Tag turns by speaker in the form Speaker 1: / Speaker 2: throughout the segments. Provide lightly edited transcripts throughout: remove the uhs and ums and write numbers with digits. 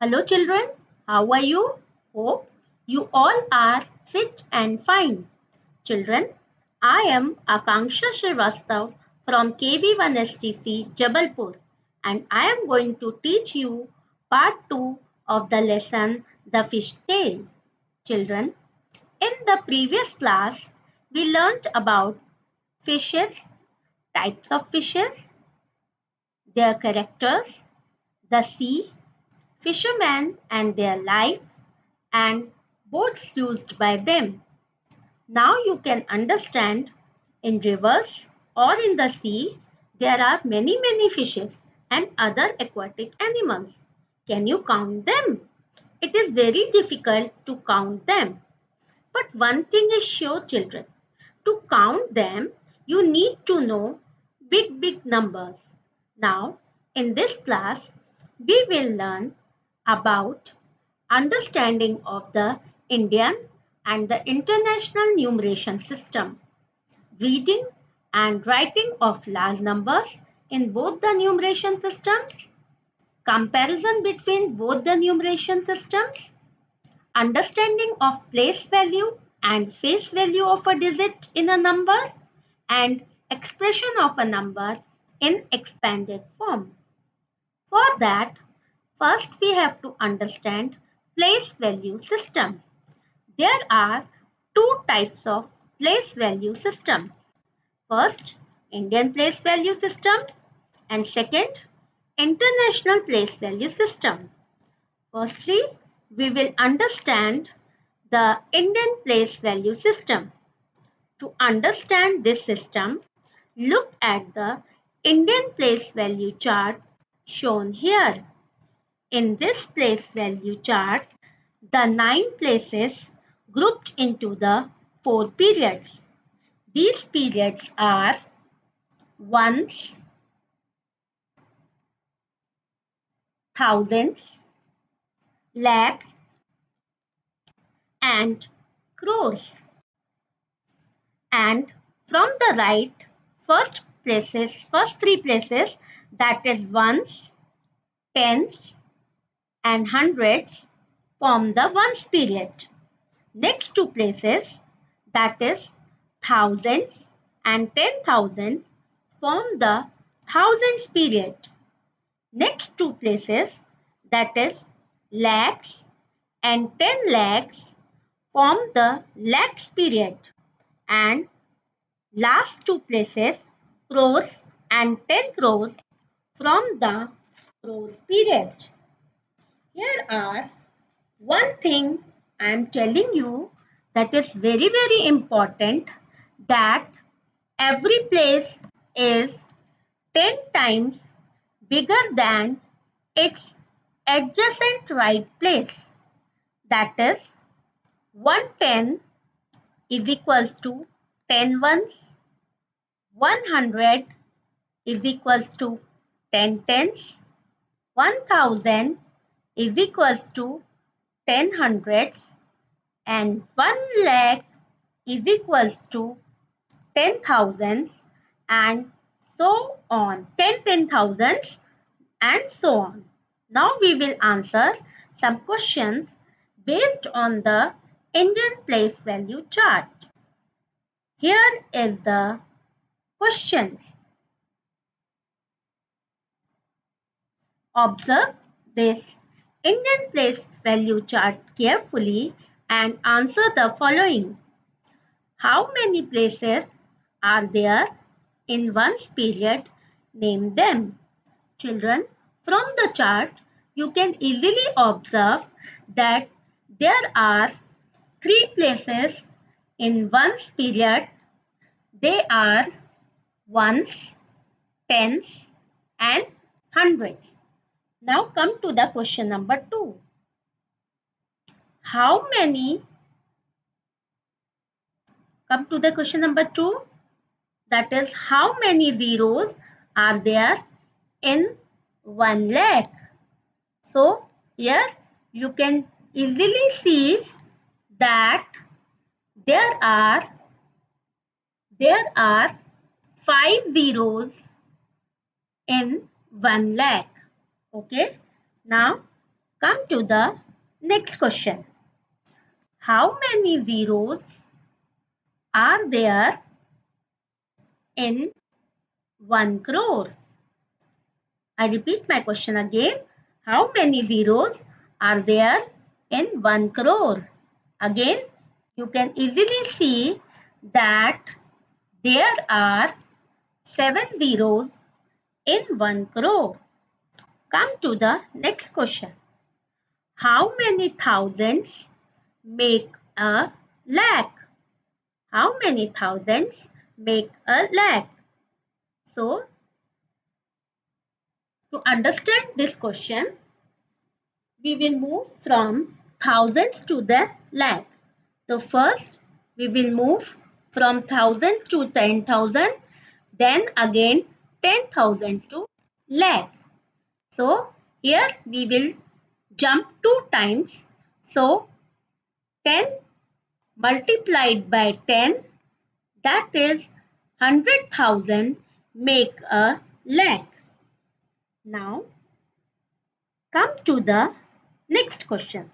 Speaker 1: Hello children, how are you? Hope you all are fit and fine. Children, I am Akanksha Srivastav from KB1STC Jabalpur and I am going to teach you part 2 of the lesson The Fish Tale. Children, in the previous class we learnt about fishes, types of fishes, their characters, the sea, fishermen and their lives, and boats used by them. Now you can understand in rivers or in the sea there are many fishes and other aquatic animals. Can you count them? It is very difficult to count them. But one thing is sure children, to count them you need to know big numbers. Now in this class we will learn about understanding of the Indian and the international numeration system, reading and writing of large numbers in both the numeration systems, comparison between both the numeration systems, understanding of place value and face value of a digit in a number, and expression of a number in expanded form. For that, first we have to understand place value system. There are two types of place value systems. First, Indian place value systems and second, international place value system. Firstly, we will understand the Indian place value system. To understand this system, look at the Indian place value chart shown here. In this place value chart, the 9 places grouped into the 4 periods. These periods are ones, thousands, lakhs, and crores. And from the right, first 3 places, that is ones, tens, and hundreds, form the ones period. Next 2 places, that is thousands and 10,000, form the thousands period. Next 2 places, that is lakhs and 10 lakhs, form the lakhs period. And last 2 places, crores and 10 crores, from the crores period. Here are one thing I am telling you that is very important, that every place is 10 times bigger than its adjacent right place. That is 110 is equals to 10 ones, 100 is equals to 10 tens, 1000 is equals to 10 hundreds, and 1 lakh is equals to 10 thousands, and so on, 10 thousands and so on. Now we will answer some questions based on the Indian place value chart. Here is the questions. Observe this Indian place value chart carefully and answer the following. How many places are there in one's period? Name them. Children, from the chart, you can easily observe that there are 3 places in one's period. They are ones, tens, and hundreds. Now come to the question number 2. How many? Come to the question number 2. That is, how many zeros are there in 1 lakh? So here you can easily see that there are 5 zeros in 1 lakh. Okay. Now Come to the next question. How many zeros are there in 1 crore? I repeat my question again. How many zeros are there in 1 crore? Again, you can easily see that there are 7 zeros in 1 crore. Come to the next question. How many thousands make a lakh? How many thousands make a lakh? So, to understand this question, we will move from thousands to the lakh. So first, we will move from 1000 to 10,000, then again 10,000 to lakh. So here we will jump 2 times. So 10 multiplied by 10, that is 100,000 make a lakh. Now come to the next question.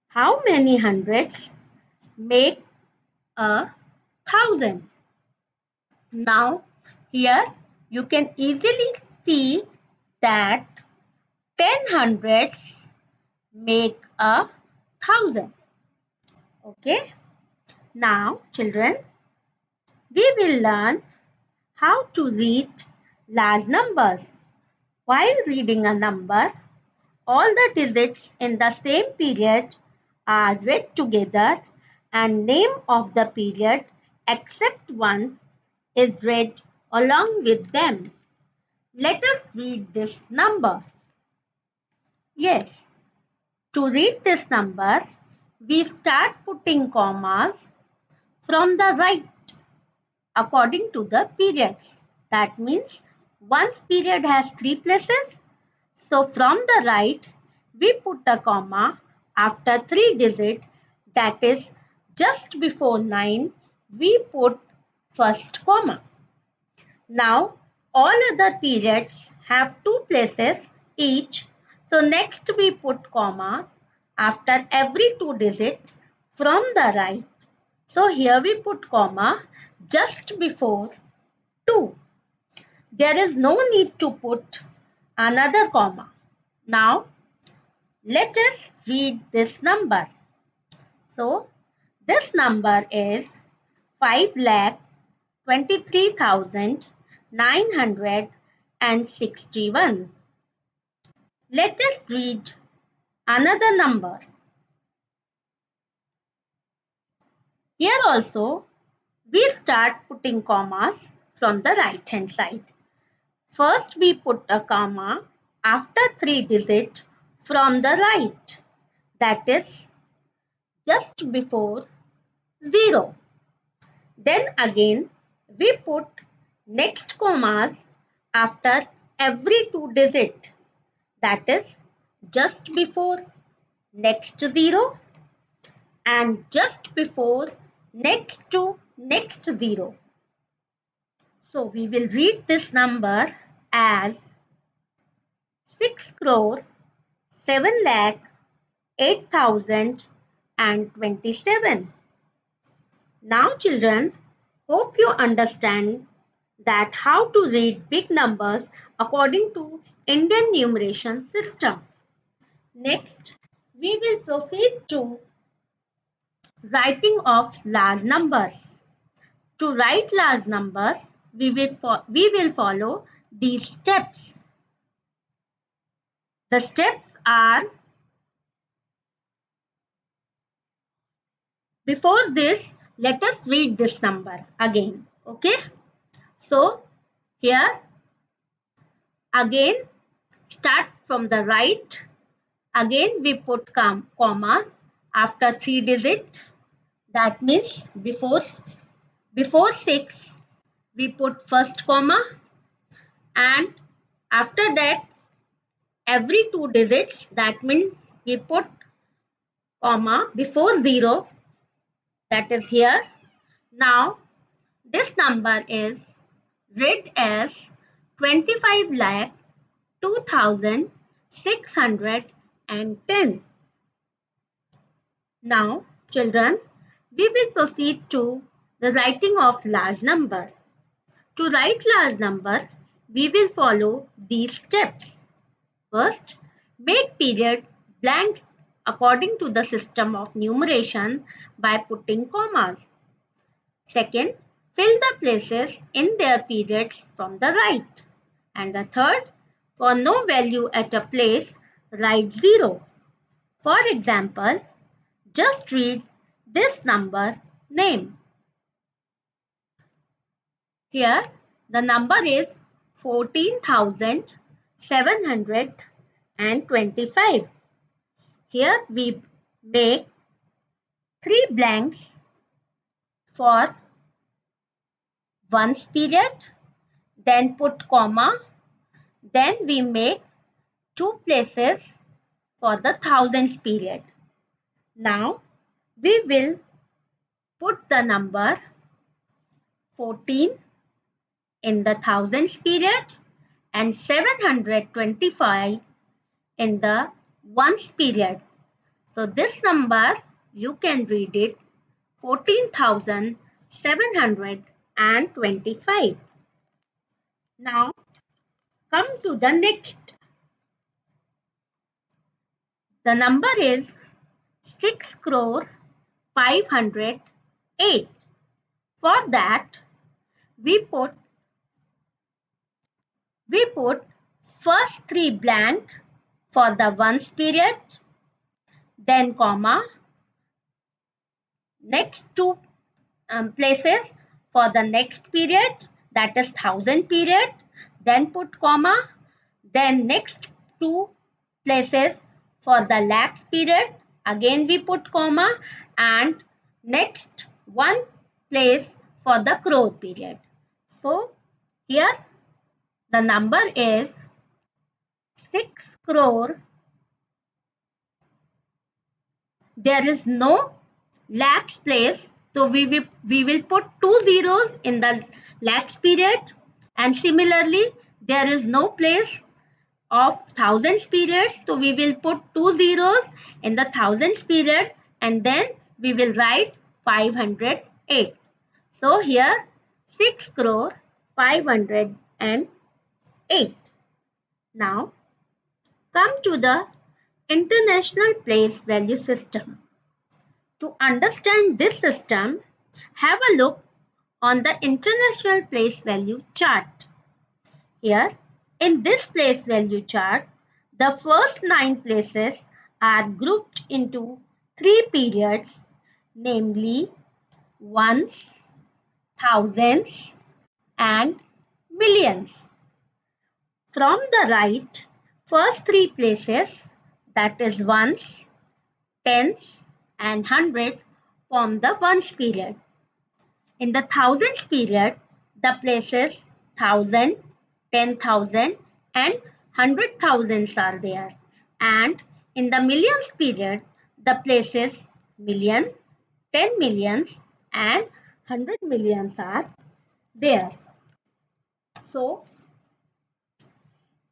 Speaker 1: How many hundreds make a thousand? Now here you can easily see that 10 hundreds make a thousand. Okay. Now children, we will learn how to read large numbers. While reading a number, all the digits in the same period are read together and name of the period except one is read along with them. Let us read this number. Yes, to read this number, we start putting commas from the right according to the periods. That means one's period has 3 places. So from the right, we put a comma after 3 digit, that is just before 9, we put first comma. Now all other periods have 2 places each. So next we put comma after every 2 digit from the right. So here we put comma just before 2. There is no need to put another comma. Now let us read this number. So this number is 5,23,961. Let us read another number. Here also we start putting commas from the right hand side. First we put a comma after 3 digit from the right, that is just before 0. Then again we put next commas after every 2 digit, that is just before next 0 and just before next to next 0. So we will read this number as 6 crore 7 lakh 8,027. Now children, hope you understand that how to read big numbers according to Indian numeration system. Next, we will proceed to writing of large numbers. To write large numbers, we will follow these steps. The steps are, before this, let us read this number again. Okay. So here again start from the right. Again we put commas after 3 digit. That means before 6 we put first comma, and after that every 2 digits, that means we put comma before 0, that is here. Now this number is read as 25 lakh 2,600 and 10. Now, children, we will proceed to the writing of large number. To write large number, we will follow these steps. First, make period blank according to the system of numeration by putting commas. Second, fill the places in their periods from the right. And the third, for no value at a place, write 0. For example, just read this number name. Here, the number is 14,725. Here we make 3 blanks for ones period, then put comma, then we make 2 places for the thousands period. Now we will put the number 14 in the thousands period and 725 in the ones period. So this number you can read it 14,725. Now come to the next. The number is 6 crore 508. For that we put first 3 blank for the ones period, then comma, next 2 places for the next period, that is thousand period, then put comma, then next 2 places for the lakhs period, again we put comma, and next 1 place for the crore period. So here the number is 6 crore. There is no lakhs place, so we will put 2 zeros in the lakhs period, and similarly there is no place of thousands period, so we will put 2 zeros in the thousands period, and then we will write 508. So here 6 crore 508. Now come to the International Place Value System. To understand this system, have a look on the International Place Value chart. Here, in this place value chart, the first 9 places are grouped into 3 periods, namely ones, thousands, and millions. From the right, first 3 places, that is ones, tens, and hundreds, form the ones period. In the thousands period, the places 1000, 10,000 and 100,000s are there. And in the millions period, the places million, 10 millions and 100 millions are there. So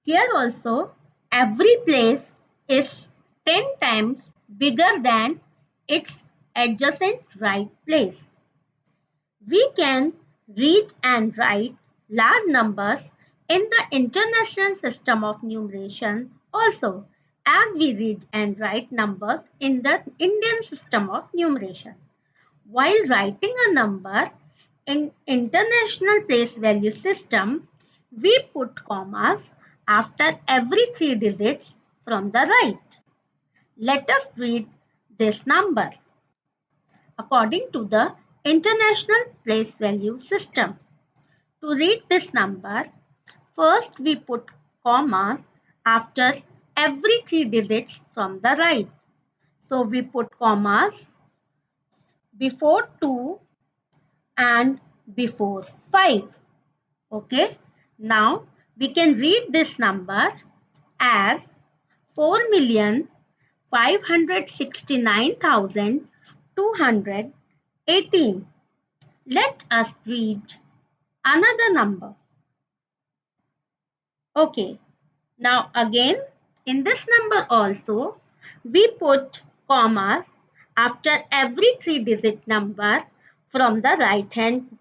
Speaker 1: here also every place is 10 times bigger than its adjacent right place. We can read and write large numbers in the International System of Numeration also, as we read and write numbers in the Indian System of Numeration. While writing a number in International Place Value System, we put commas after every 3 digits from the right. Let us read this number according to the International Place Value System. To read this number, first we put commas after every 3 digits from the right. So we put commas before 2 and before 5. Okay. Now we can read this number as 4,569,218. Let us read another number. Okay, now again in this number also We put commas after every three-digit number from the right hand.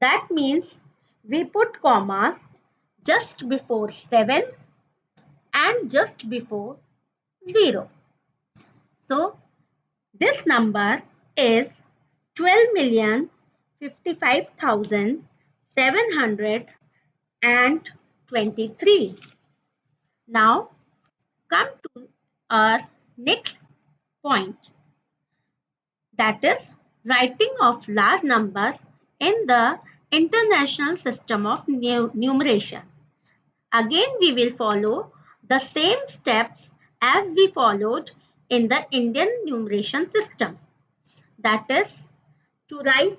Speaker 1: That means we put commas just before 7 and just before 0. So this number is 12,055,723. Now come to our next point, that is writing of large numbers in the International System of Numeration. Again, we will follow the same steps as we followed in the Indian numeration system. That is to write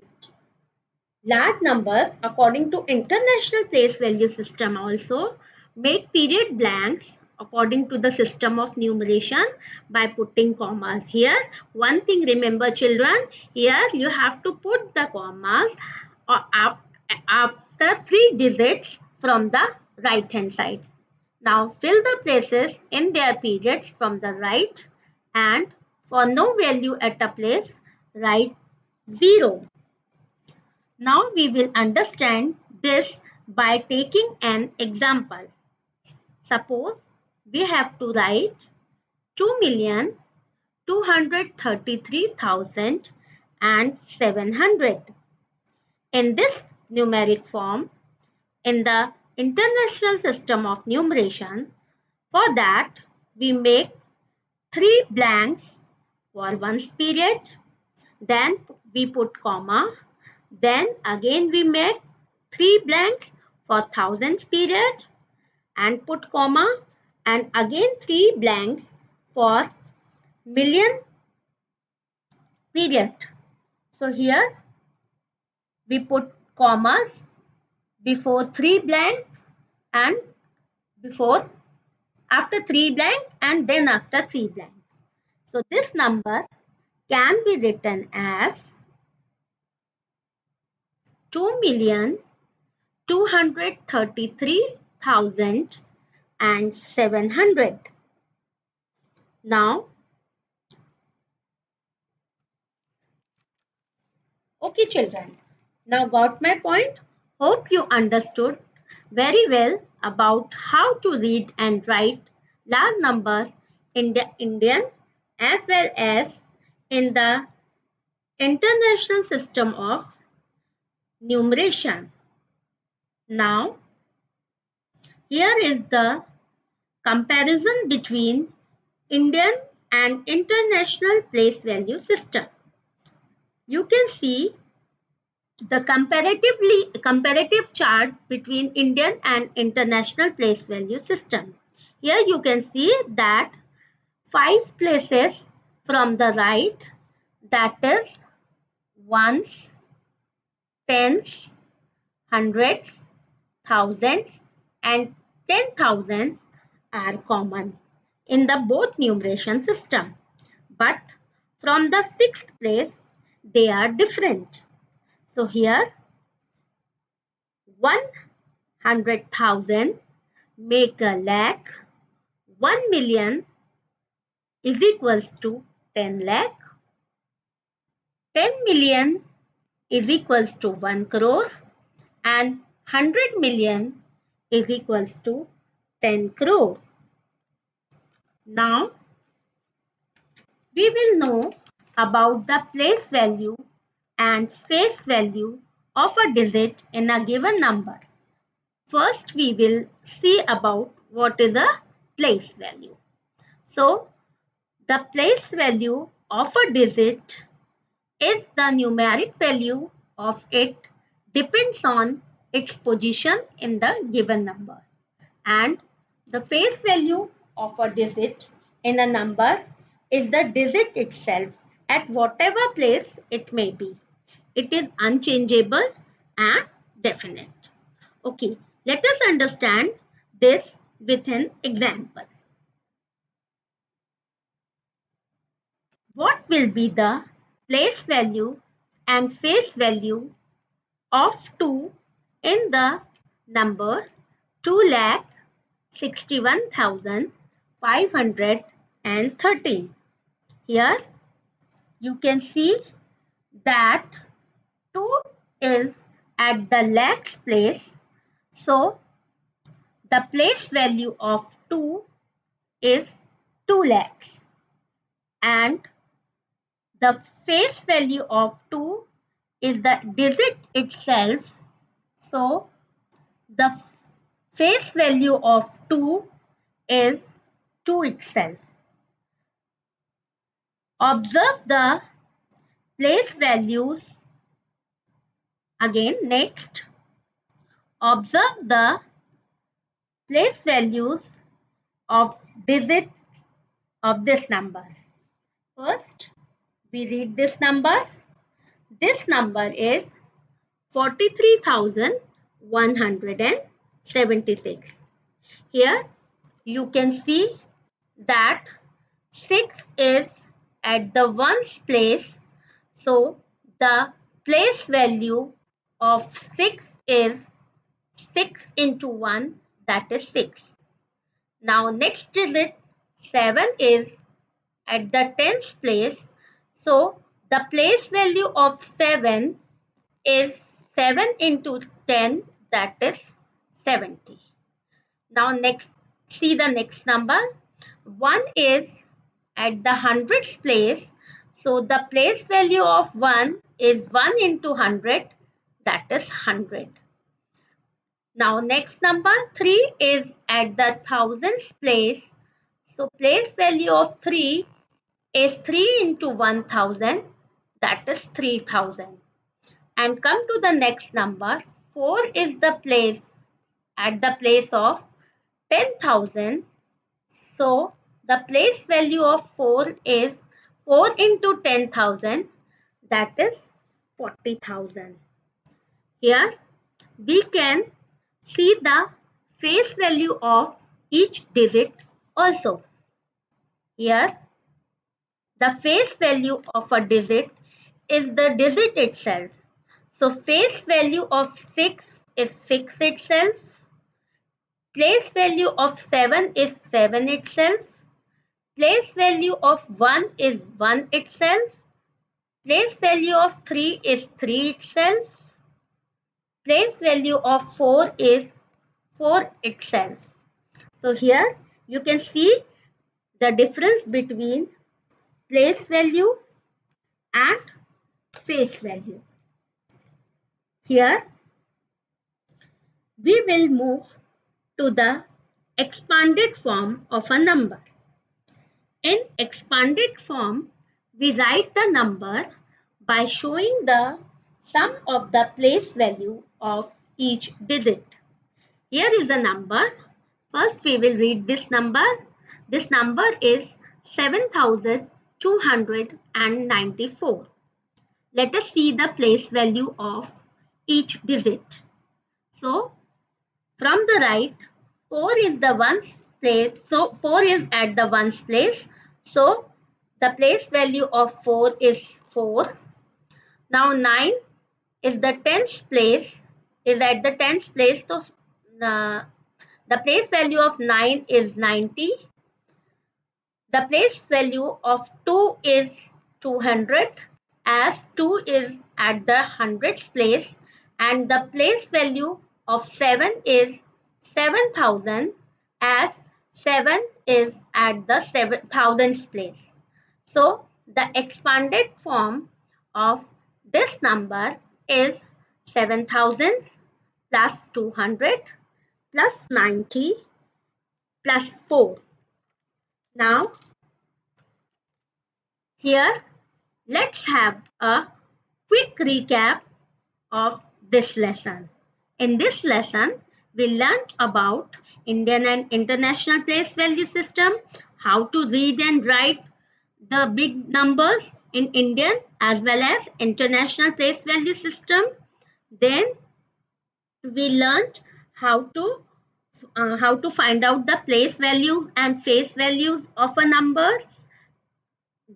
Speaker 1: large numbers according to International Place Value System. Also make period blanks according to the system of numeration by putting commas here. One thing remember children, here you have to put the commas after three digits from the right hand side. Now fill the places in their periods from the right, and for no value at a place write 0. Now we will understand this by taking an example. Suppose we have to write 2,233,700 in this numeric form in the International System of Numeration. For that, we make three blanks for one period, then we put comma, then again we make three blanks for thousands period and put comma, and again three blanks for million period. So here we put commas before three blank and before after three blank and then after three blank. So this number can be written as 2,233,700. Now, okay children, now got my point? Hope you understood very well about how to read and write large numbers in the Indian as well as in the International System of Numeration. Now, here is the comparison between Indian and International Place Value System. You can see the comparative chart between Indian and International Place Value System. Here you can see that 5 places from the right, that is ones, tens, hundreds, thousands and 10,000s are common in the both numeration system. But from the 6th place, they are different. So here 100,000 make a lakh, 1 million is equals to 10 lakh, 10 million is equals to 1 crore and 100 million is equals to 10 crore. Now we will know about the place value and face value of a digit in a given number. First, we will see about what is a place value. So, the place value of a digit is the numeric value of it depends on its position in the given number, and the face value of a digit in a number is the digit itself at whatever place it may be. It is unchangeable and definite. Okay, let us understand this with an example. What will be the place value and face value of 2 in the number 2,61,500 and 13. Here you can see that 2 is at the lakhs place. So the place value of 2 is 2 lakhs and the face value of 2 is the digit itself. So the face value of 2 is 2 itself. Observe the place values again. Next, observe the place values of digits of this number. First, we read this number. This number is 43,176. Here you can see that 6 is at the ones place. So the place value of 6 is 6 into 1, that is 6. Now next digit 7 is at the tens place. So the place value of 7 is 7 into 10, that is 70. Now next, see the next number. 1 is at the hundreds place. So the place value of 1 is 1 into 100, that is 100. Now next number 3 is at the thousands place. So place value of 3 is 3 into 1000, that is 3000. And come to the next number. 4 is the place at the place of 10,000. So the place value of 4 is 4 into 10,000, that is 40,000. Here we can see the face value of each digit also. Here the face value of a digit is the digit itself. So face value of 6 is 6 itself. Place value of 7 is 7 itself. Place value of 1 is 1 itself. Place value of 3 is 3 itself. Place value of 4 is 4 itself. So here you can see the difference between place value and face value. Here we will move to the expanded form of a number. In expanded form, we write the number by showing the sum of the place value of each digit. Here is the number. First, we will read this number. This number is 7,294. Let us see the place value of each digit. So, from the right, 4 is the ones place. So 4 is at the ones place. So the place value of 4 is 4. Now 9 is the tens place. Is at the tens place. So the place value of 9 is 90. The place value of 2 is 200, as 2 is at the hundreds place, and the place value of 7 is 7000, as 7 is at the thousands place. So the expanded form of this number is 7000 plus 200 plus 90 plus 4. Now here let's have a quick recap of this lesson. In this lesson, we learned about Indian and international place value system, how to read and write the big numbers in Indian as well as international place value system. Then we learned how to find out the place values and face values of a number.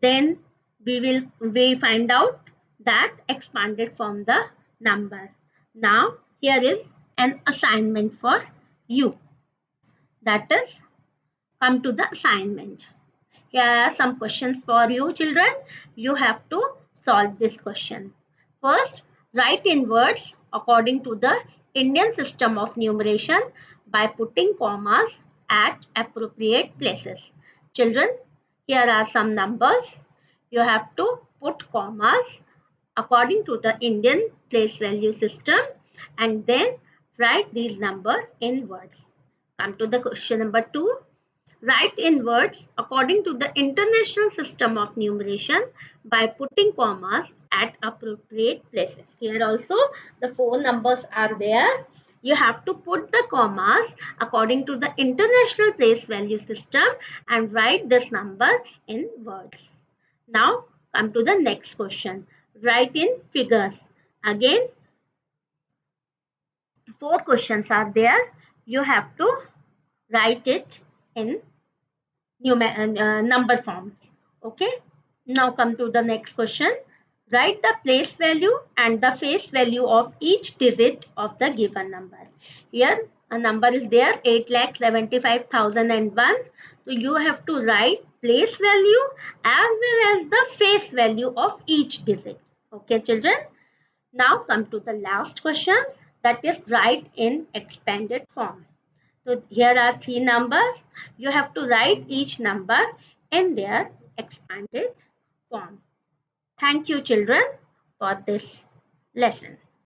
Speaker 1: Then we find out that expanded from the number. Now here is an assignment for you. That is, come to the assignment. Here are some questions for you, children. You have to solve this question. First, write in words according to the Indian system of numeration by putting commas at appropriate places. Children, here are some numbers. You have to put commas according to the Indian place value system and then write these numbers in words. Come to the question number 2. Write in words according to the international system of numeration by putting commas at appropriate places. Here also the four numbers are there. You have to put the commas according to the international place value system and write this number in words. Now come to the next question. Write in figures. Again, four questions are there. You have to write it in number forms. Okay. Now come to the next question. Write the place value and the face value of each digit of the given number. Here a number is there 8,75,001. So you have to write place value as well as the face value of each digit. Okay, children. Now come to the last question, that is write in expanded form. So here are three numbers. You have to write each number in their expanded form. Thank you, children, for this lesson.